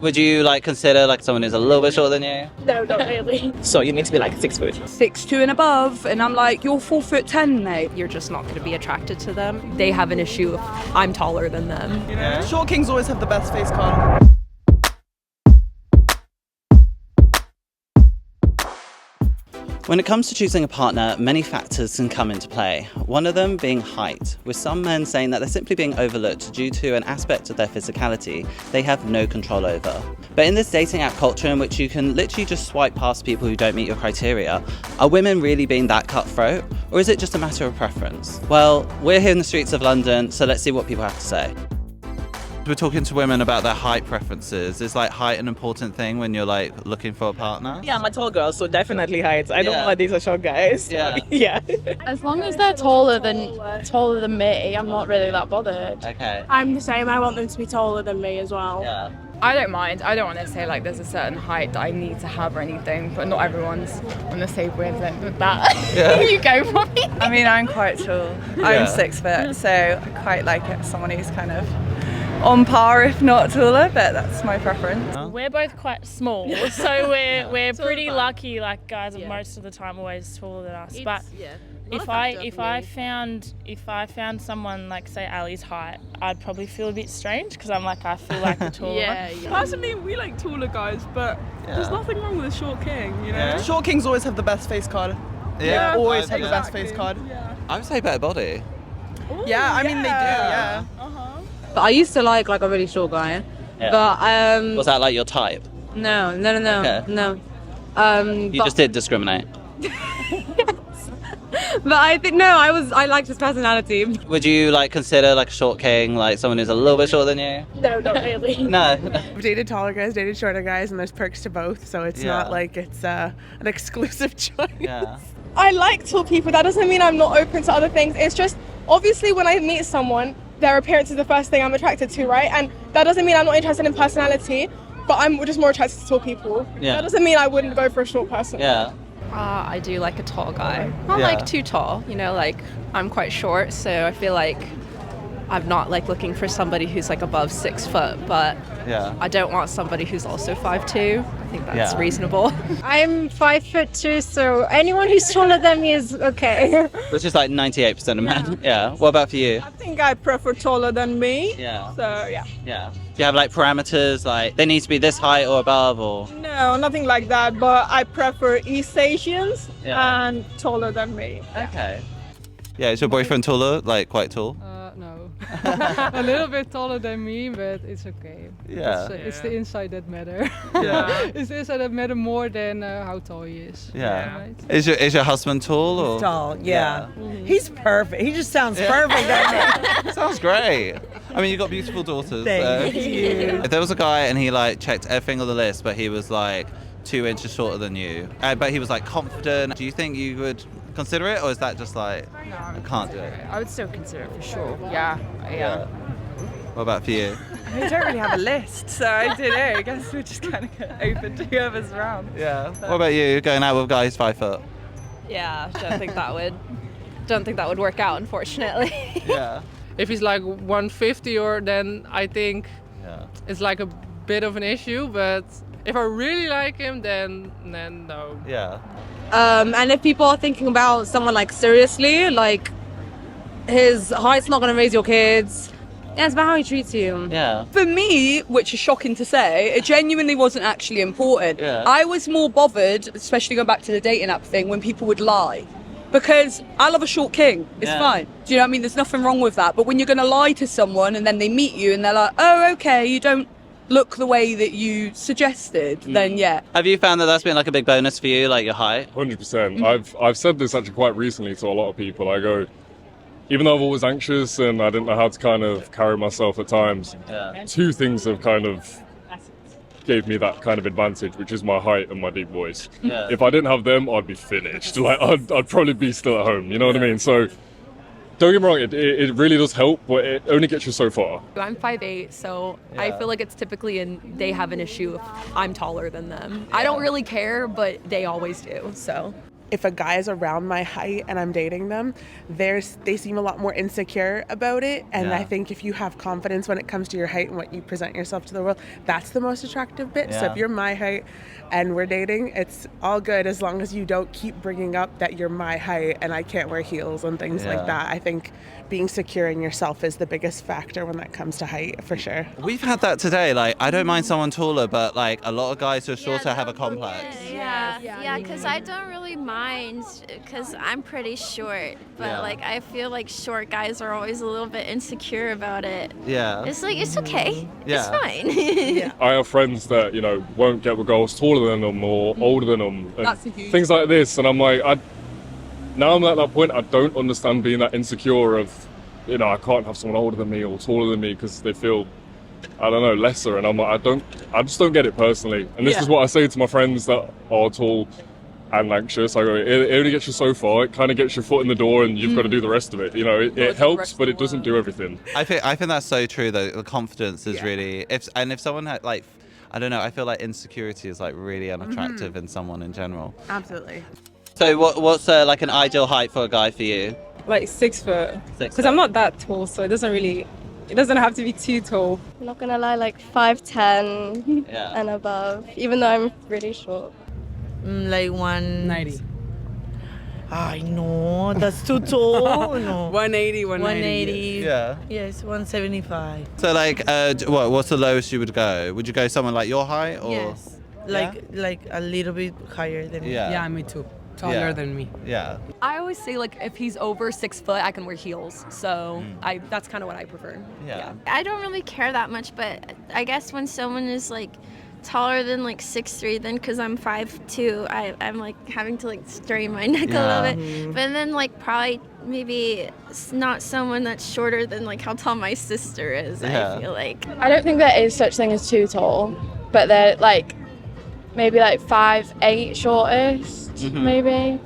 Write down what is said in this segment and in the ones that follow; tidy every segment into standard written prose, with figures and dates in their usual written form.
Would you like consider like someone who's a little bit shorter than you? No, not really. So you need to be like 6 foot. 6'2" and above, and I'm like, you're 4'10", mate. You're just not going to be attracted to them. They have an issue if I'm taller than them. You know, short kings always have the best face card. When it comes to choosing a partner, many factors can come into play. One of them being height, with some men saying that they're simply being overlooked due to an aspect of their physicality they have no control over. But in this dating app culture in which you can literally just swipe past people who don't meet your criteria, are women really being that cutthroat? Or is it just a matter of preference? Well, we're here in the streets of London, so let's see what people have to say. We're talking to women about their height preferences. Is like height an important thing when you're like looking for a partner? Yeah, I'm a tall girl, so definitely height. I don't want these are short guys. Yeah. Yeah. As long as they're taller than me, I'm not really that bothered. Okay. I'm the same. I want them to be taller than me as well. Yeah. I don't mind. I don't want to say like there's a certain height that I need to have or anything, but not everyone's on the same wavelength with that. Yeah. You go for me. I mean, I'm quite tall. Yeah. I'm 6 foot, so I quite like it. Someone who's kind of on par, if not taller, but that's my preference. We're both quite small, so we're pretty lucky. Like guys are most of the time always taller than us. But if I found someone like say Ali's height, I'd probably feel a bit strange because I'm like I feel like a taller. Personally, we like taller guys, but there's nothing wrong with a short king, you know? Yeah. Short kings always have the best face card. Yeah. They always have the best face card. Yeah. I would say better body. Ooh, Yeah, I mean they do, yeah. But I used to like a really short guy. Yeah. But Was that like your type? no. Okay. You just did discriminate. But I think I liked his personality. Would you like consider like a short king, like someone who's a little bit shorter than you? No, not really. No. I've dated taller guys, dated shorter guys, and there's perks to both, so it's Yeah. not like it's an exclusive choice. Yeah. I like tall people. That doesn't mean I'm not open to other things. It's just obviously when I meet someone, their appearance is the first thing I'm attracted to, right? And that doesn't mean I'm not interested in personality, but I'm just more attracted to tall people. Yeah. That doesn't mean I wouldn't go for a short person. Yeah. I do like a tall guy. Not Yeah. like too tall, you know, like I'm quite short, so I feel like I'm not like looking for somebody who's like above 6 foot, but Yeah. I don't want somebody who's also 5'2". I think that's Yeah. reasonable. I'm 5'2", so anyone who's taller than me is okay. Which is like 98% of men. Yeah. What about for you? I think I prefer taller than me. Yeah. So yeah. Yeah. Do you have like parameters like they need to be this height or above or? No, nothing like that, but I prefer East Asians Yeah. and taller than me. Okay. Yeah, is your boyfriend taller? Like quite tall? No. A little bit taller than me, but it's okay. Yeah. It's the inside that matter. Yeah. It's the inside that matter more than how tall he is. Yeah. Right? Is your husband tall or? Tall, yeah. He's perfect. He just sounds perfect, doesn't he? Sounds great. I mean, you've got beautiful daughters. Thank you. If there was a guy and he like checked everything on the list, but he was like 2 inches shorter than you, but he was like confident, do you think you would consider it, or is that just like I can't do it? I would still consider it for sure. Yeah. What about for you? I don't really have a list, so I don't know. I guess we're just kind of open to whoever's around. Yeah. What about you? Going out with a guy who's 5 foot? Yeah, don't think that would work out, unfortunately. Yeah. If he's like 150 or then I think Yeah. it's like a bit of an issue, but if I really like him, then no. Yeah. And if people are thinking about someone like seriously, like his height's not going to raise your kids. Yeah, it's about how he treats you. Yeah. For me, which is shocking to say, it genuinely wasn't actually important. Yeah. I was more bothered, especially going back to the dating app thing, when people would lie. Because I love a short king. It's Yeah. fine. Do you know what I mean? There's nothing wrong with that. But when you're going to lie to someone and then they meet you and they're like, oh, okay, you don't look the way that you suggested, then yeah. Have you found that that's been like a big bonus for you, like your height? 100%. I've said this actually quite recently to a lot of people. I go, even though I've always anxious and I didn't know how to kind of carry myself at times, Yeah. 2 things have kind of gave me that kind of advantage, which is my height and my deep voice. Yeah. If I didn't have them, I'd be finished. Like I'd probably be still at home. You know what I mean? So don't get me wrong, it really does help, but it only gets you so far. I'm 5'8", so I Yeah. feel like it's typically they have an issue if I'm taller than them. I don't really care, but they always do, so. if a guy is around my height and I'm dating them, they seem a lot more insecure about it. And I think if you have confidence when it comes to your height and what you present yourself to the world, that's the most attractive bit. So if you're my height and we're dating, it's all good as long as you don't keep bringing up that you're my height and I can't wear heels and things like that. I think being secure in yourself is the biggest factor when that comes to height, for sure. We've had that today. Like, I don't mind someone taller, but like a lot of guys who are shorter have a complex. Yeah, because I don't really mind because I'm pretty short, but like I feel like short guys are always a little bit insecure about it. Yeah. It's like, it's okay. Yeah. It's fine. I have friends that, you know, won't get with girls taller than them or older than them. And That's a huge things like this. And I'm like, now I'm at that point, I don't understand being that insecure of, you know, I can't have someone older than me or taller than me because they feel, I don't know, lesser. And I'm like, I just don't get it personally. And this is what I say to my friends that are tall and anxious. I go, it only gets you so far. It kind of gets your foot in the door and you've got to do the rest of it. You know, it helps, but it doesn't do everything. I think that's so true though. The confidence is really, if someone had like, I don't know, I feel like insecurity is like really unattractive in someone in general. Absolutely. So what's like an ideal height for a guy for you? Like 6 foot. Because I'm not that tall, so it doesn't have to be too tall. I'm not gonna lie, like 5'10" and above, even though I'm really short. Like 190. I know, that's too tall. No. 180, 180. Yeah. Yes, 175. So like, what's the lowest you would go? Would you go someone like your height or? Yes. Like a little bit higher than me. Yeah. Yeah, me too. Taller than me. Yeah. I always say like if he's over 6 foot, I can wear heels. So that's kind of what I prefer. Yeah. I don't really care that much, but I guess when someone is like taller than like 6'3", then because I'm 5'2", I'm like having to like strain my neck a little bit. But then like probably maybe it's not someone that's shorter than like how tall my sister is. I feel like. I don't think there is such thing as too tall, but they're like maybe like 5'8" shortest, maybe.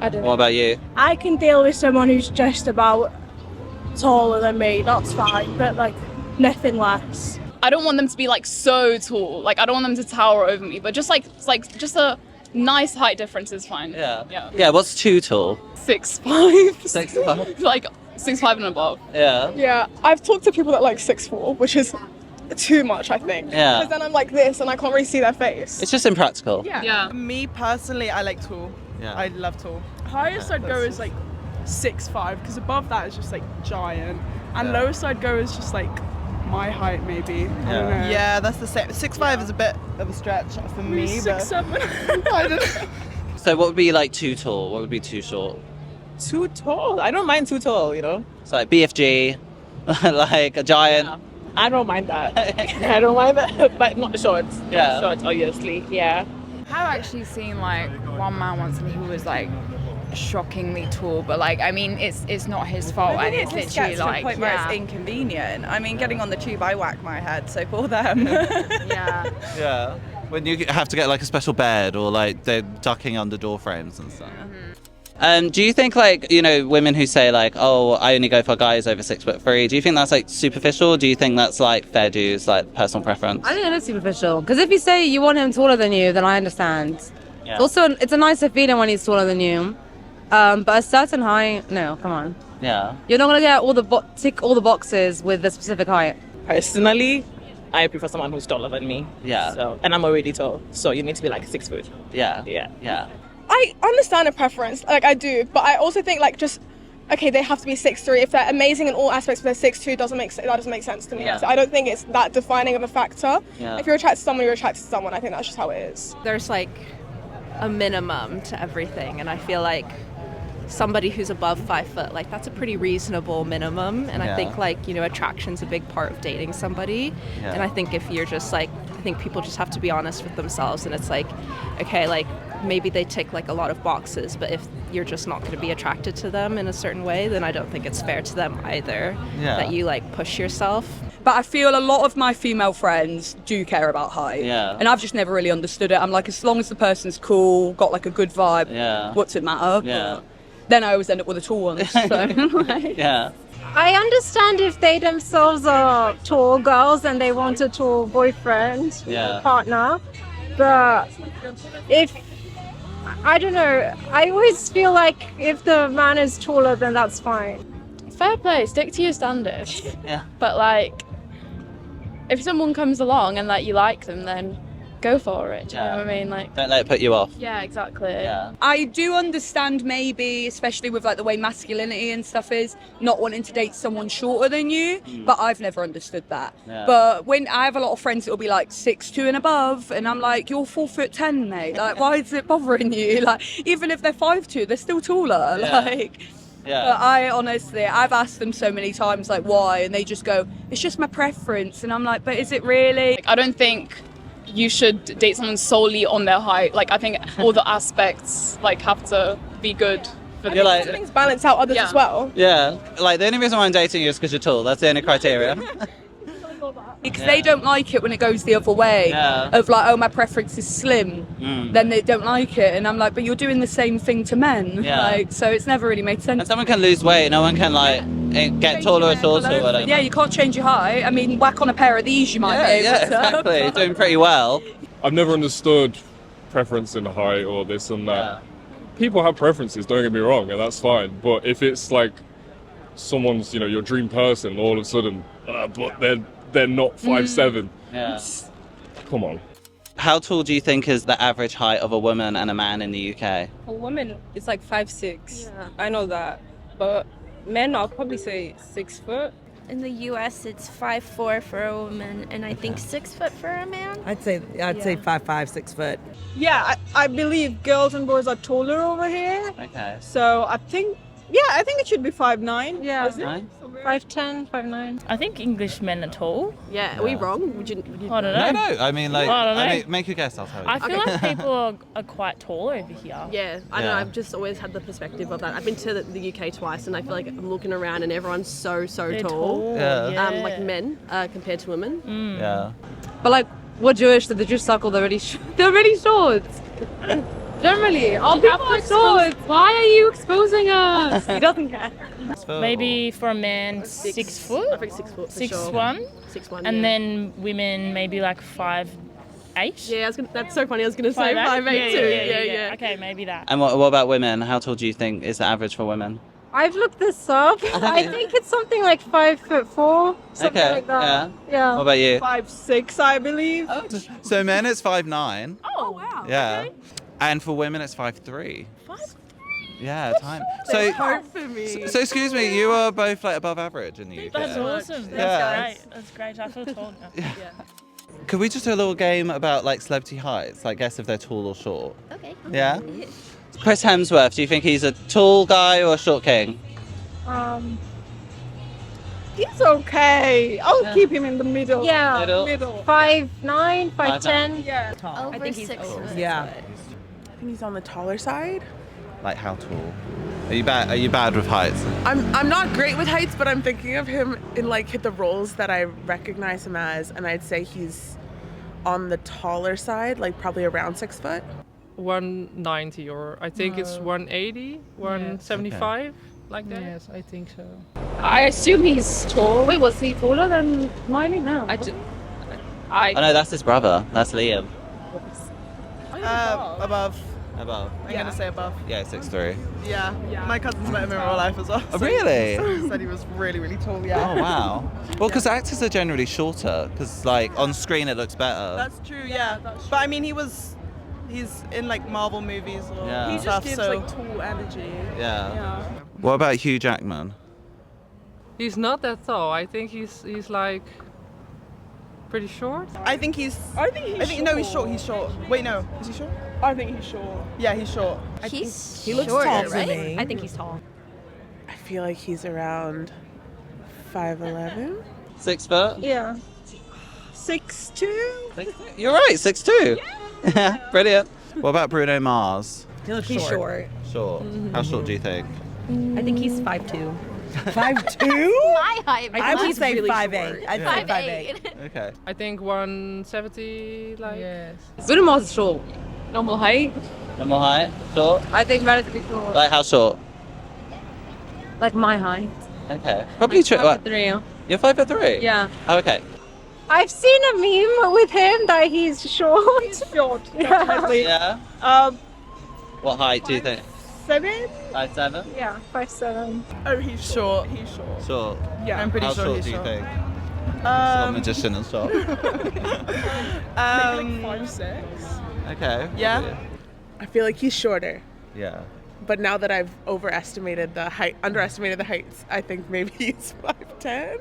I don't know. What about you? I can deal with someone who's just about taller than me, that's fine, but like nothing less. I don't want them to be like so tall, like I don't want them to tower over me, but just just a nice height difference is fine. Yeah, what's too tall? 6'5". 6'5". Like 6'5" and above. Yeah, I've talked to people that like 6'4", which is too much, I think. Yeah. Because then I'm like this and I can't really see their face. It's just impractical. Yeah. Me personally, I like tall. Yeah. I love tall. Highest I'd go is like 6'5", because above that is just like giant, and lowest I'd go is just like my height maybe. I don't know. Yeah, that's the same. 6'5" is a bit of a stretch for me. 6'7". I don't know. So what would be like too tall? What would be too short? Too tall? I don't mind too tall, you know? So like BFG, like a giant. Yeah. I don't mind that. I don't mind that, but not the shorts. Yeah. Shorts, obviously, yeah. I've actually seen like one man once and he was like shockingly tall, but like I mean it's not his fault and it's literally like to a point where it's inconvenient. I mean, getting on the tube, I whack my head, so for them. Yeah. When you have to get like a special bed or like they're ducking under door frames and stuff. Do you think like, you know, women who say like, oh, I only go for guys over 6'3", do you think that's like superficial? Or do you think that's like fair dues, like personal preference? I think it is superficial. Because if you say you want him taller than you, then I understand. Yeah. Also, it's a nicer feeling when he's taller than you. But a certain height, no, come on. Yeah. You're not gonna get all tick all the boxes with the specific height. Personally, I prefer someone who's taller than me. Yeah. So, and I'm already tall, so you need to be like 6 foot. Yeah. Yeah. Yeah. I understand a preference, like I do, but I also think like just, okay, they have to be 6'3". If they're amazing in all aspects, but they're 6'2", that doesn't make sense to me. Yeah. So I don't think it's that defining of a factor. Yeah. If you're attracted to someone, you're attracted to someone. I think that's just how it is. There's like a minimum to everything, and I feel like somebody who's above 5 foot, like that's a pretty reasonable minimum. And I think like, you know, attraction's a big part of dating somebody. And I think if you're just like, I think people just have to be honest with themselves, and it's like, okay, like maybe they tick like a lot of boxes, but if you're just not going to be attracted to them in a certain way, then I don't think it's fair to them either that you like push yourself. But I feel a lot of my female friends do care about height. Yeah. And I've just never really understood it. I'm like, as long as the person's cool, got like a good vibe, what's it matter? Yeah. But then I always end up with a tall one. So, like, Yeah. I understand if they themselves are tall girls and they want a tall boyfriend or partner, but if I don't know. I always feel like if the man is taller, then that's fine. Fair play, stick to your standards. Yeah. But like, if someone comes along and like you like them, then go for it. Do you know what I mean? Like, Don't let it put you off. yeah, exactly. Yeah. I do understand maybe, especially with like the way masculinity and stuff is, not wanting to date someone shorter than you, but I've never understood that. Yeah. But when I have a lot of friends that will be like 6'2" and above, and I'm like, you're 4'10", mate. Like, why is it bothering you? Like, even if they're 5'2", they're still taller. Yeah. Like, Yeah. but I honestly, I've asked them so many times, like, why? And they just go, it's just my preference. And I'm like, but is it really? I don't think you should date someone solely on their height. Like, I think all the aspects like have to be good for You're like- Things balance out others as well. Yeah. Like, the only reason why I'm dating you is because you're tall. That's the only criteria. Because they don't like it when it goes the other way. Yeah. Of like, oh, my preference is slim. Mm. Then they don't like it. And I'm like, but you're doing the same thing to men. Yeah. Like, so it's never really made sense. And someone can lose weight. No one can, like, get taller or shorter or whatever. Yeah, you can't change your height. I mean, whack on a pair of these, you might be able Yeah, to. exactly. You're doing pretty well. I've never understood preference in height or this and that. People have preferences, don't get me wrong, and that's fine. But if it's like someone's, your dream person, all of a sudden, but they're not 5'7". Yeah. Come on. How tall do you think is the average height of a woman and a man in the UK? A woman is like 5'6". I know that, but men, I'll probably say 6 foot. In the US, it's 5'4" for a woman, and I think 6 foot for a man. I'd say 5'5", 6 foot. Yeah, I believe girls and boys are taller over here. Okay. So I think it should be 5'9". Yeah. Is it? 5'10", 5'9". I think English men are tall. Yeah, are we wrong? Would you I don't know. No. I mean, like, I don't know. make your guess. I'll tell you. I feel like people are quite tall over here. Yeah, I don't Yeah. know. I've just always had the perspective of that. I've been to the UK twice, and I feel like I'm looking around, and everyone's so They're tall. Yeah. Like men compared to women. Yeah. But like, we're Jewish, so the Jewish circle, they're really short. Generally, all people are short. Why are you exposing us? He doesn't care. Maybe for a man, 6 foot. I think 6 foot. For 6'1". sure. 6'1". And yeah. then women maybe like 5'8". Yeah, that's so funny. I was gonna say 5'8" too. Yeah. Okay, maybe that. And what about women? How tall do you think is the average for women? I've looked this up. I think it's something like 5'4", something Okay, like that. What about you? 5'6", I believe. So men, it's 5'9". Oh wow. Yeah. And for women, it's 5'3". Yeah, time. So hard for me. So excuse me, you are both like above average in the UK. That's awesome. That's Yeah. great. That's great. I feel tall now. Yeah. Could we just do a little game about like celebrity heights? Like guess if they're tall or short. Okay. Yeah? Chris Hemsworth, do you think he's a tall guy or a short king? He's okay. I'll keep him in the middle. Yeah. Middle. 5'9", 5'10". Yeah. Over I think he's 6 foot. Yeah. I think he's on the taller side. Like how tall? Are you bad with heights? I'm not great with heights, but I'm thinking of him in like the roles that I recognize him as, and I'd say he's on the taller side, like probably around 6 foot. 190 or I think it's 180, 175, like that. Yes, I think so. I assume he's tall. Wait, was he taller than Miley? No. Oh no, that's his brother. That's Liam. Above. Above. I'm gonna say above. Yeah, 6'3". Yeah. My cousin's met him in real life as well. Oh, really? He said he was really, really tall. Yeah. Oh wow. Well, because actors are generally shorter, because like on screen it looks better. That's true. Yeah. But I mean, he's in like Marvel movies or Yeah. He stuff. just gives so like tall energy. Yeah. What about Hugh Jackman? He's not that tall. I think he's like pretty short. I think he's. No, he's short. He's short. Wait, no. Is he short? I think he's short. Yeah, he's short. He looks shorter, tall to right? me. I think he's tall. I feel like he's around 5'11". 6 foot? Yeah. 6'2". You're right, 6'2". Yeah. Brilliant. What about Bruno Mars? He's short. Short. How short do you think? I think he's 5'2". 5'2"? My height. I would he's say really 5'8". short. I'd say 5'8". Okay. I think 170, like. Yes. Bruno Mars is short. Normal height. Normal height? Short? I think relatively short. Like how short? Like my height. Okay. Probably true. What? 5'3". You're 5'3"? Yeah. Oh, okay. I've seen a meme with him that he's short. He's short, definitely. Yeah. What height do you think? 7? 5'7"? Yeah, 5'7". Oh, he's short. He's short. Short. Yeah, I'm pretty How sure short he's do you short. think? It's magician and short. Maybe like 5'6". Okay. Yeah. I feel like he's shorter. Yeah. But now that I've underestimated the heights, I think maybe he's 5'10".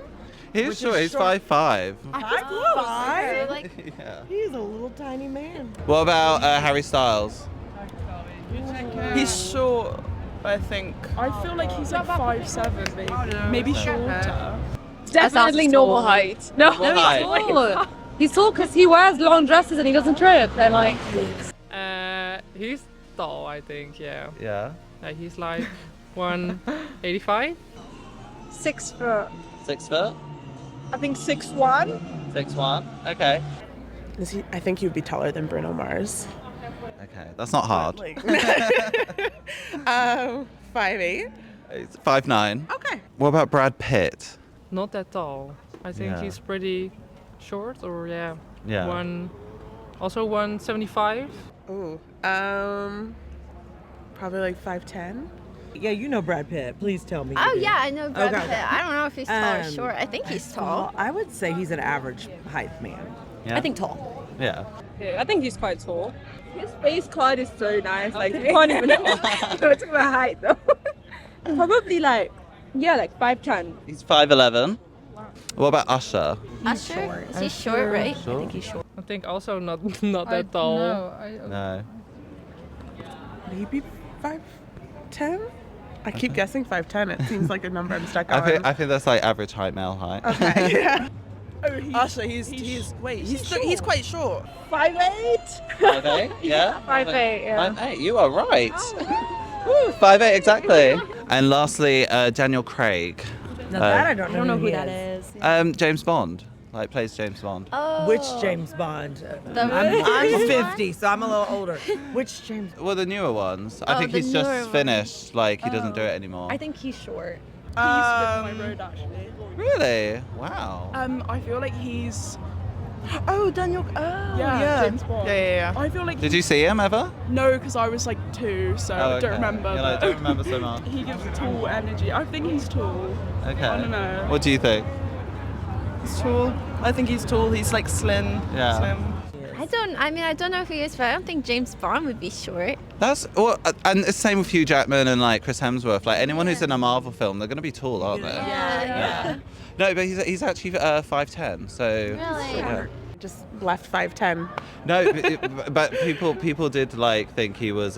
He's short. He's 5'5". 5'5"? Like, Yeah. He's a little tiny man. What about Harry Styles? He's short, I think. I feel like he's like 5'7", maybe. Maybe shorter. Definitely normal height. No, What height? he's tall. He's tall because he wears long dresses and he doesn't trip. They're like. He's tall, I think. Yeah. Yeah. He's like 185. 6 foot. 6 foot? I think 6'1". 6'1". Okay. I think he would be taller than Bruno Mars. Okay, that's not hard. 5'8". It's 5'9". Okay. What about Brad Pitt? Not that tall. I think Yeah. he's pretty short, or Yeah. Also 175. Ooh. Probably like 5'10". Yeah, you know Brad Pitt. Please tell me. oh you do. yeah, I know Brad Okay. Pitt. I don't know if he's tall or Um, short. I think he's tall. I would say he's an average height man. Yeah. I think tall. Yeah. I think he's quite tall. His face card is so nice. Like, you can't even go to my height though. Probably like 5'10". He's 5'11". What about Usher? Usher? Is he short, right? Short? I think he's short. I think also not that tall. No. Maybe 5'10". I keep guessing 5'10". It seems like a number I'm stuck I on. think that's like average height, male height. Okay. Yeah. Oh, he's quite short. 5'8". 5'8"? Yeah. 5'8", yeah. 5'8". You are right. Woo, 5'8", exactly. And lastly, Daniel Craig. Now that I don't know, who he that is. is. James Bond. Like plays James Bond. Oh. Which James Bond? The I'm movie 50, so I'm a little older. Which James? Well, the newer ones. I Oh, think the he's newer just one. finished. Like he doesn't do it anymore. I think he's short. He's my road actually. Really? Wow. I feel like he's. Oh, Daniel. Oh, Yeah, James Bond. Yeah. I feel like. Did you see him ever? No, because I was like 2, so I don't remember. Yeah, I but don't remember so much. he gives tall energy. I think he's tall. Okay. I don't know. What do you think? He's tall. I think he's tall. He's like slim. Yeah. Slim. I don't know if he is, but I don't think James Bond would be short. That's well, and it's the same with Hugh Jackman and like Chris Hemsworth. Like anyone who's in a Marvel film, they're gonna be tall, aren't they? Yeah. No, but he's actually 5'10". So. Really? Yeah. Just left 5'10". No, but people did like think he was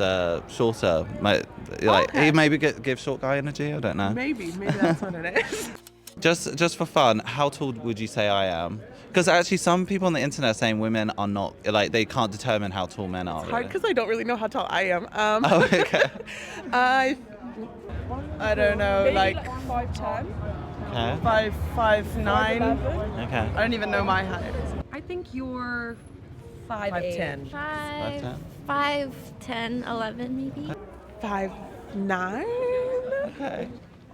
shorter. Like he maybe give short guy energy. I don't know. Maybe that's what it is. Just for fun, how tall would you say I am? Because actually, some people on the internet are saying women are not like they can't determine how tall men are. It's hard because I don't really know how tall I am. Oh, okay. I don't know, Maybe like 5'10". Okay. 5'9". Okay. I don't even know my height. I think you're 5'10". 5'10", 11 maybe. 5'9". Okay.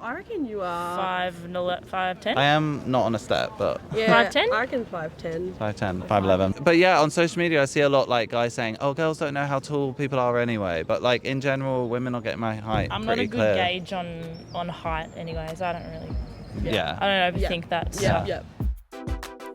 I reckon you are 5'10". I am not on a step, but Yeah, 5'10"? I reckon 5'10". 5'10", 5'11". But yeah, on social media, I see a lot like guys saying, "Oh, girls don't know how tall people are anyway." But like in general, women are getting my height I'm not pretty a good clear. gauge on height anyways. I don't really. Yeah. I don't overthink that stuff. Yeah.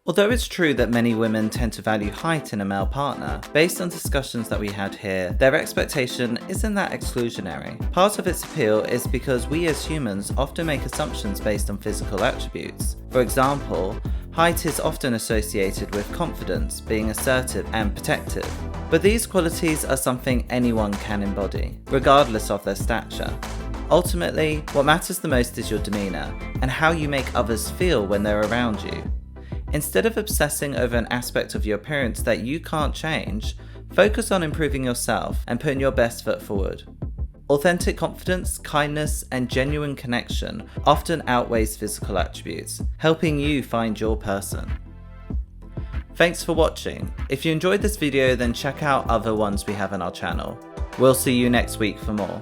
Although it's true that many women tend to value height in a male partner, based on discussions that we had here, their expectation isn't that exclusionary. Part of its appeal is because we as humans often make assumptions based on physical attributes. For example, height is often associated with confidence, being assertive and protective. But these qualities are something anyone can embody, regardless of their stature. Ultimately, what matters the most is your demeanour, and how you make others feel when they're around you. Instead of obsessing over an aspect of your appearance that you can't change, focus on improving yourself and putting your best foot forward. Authentic confidence, kindness, and genuine connection often outweighs physical attributes, helping you find your person. Thanks for watching. If you enjoyed this video, then check out other ones we have on our channel. We'll see you next week for more.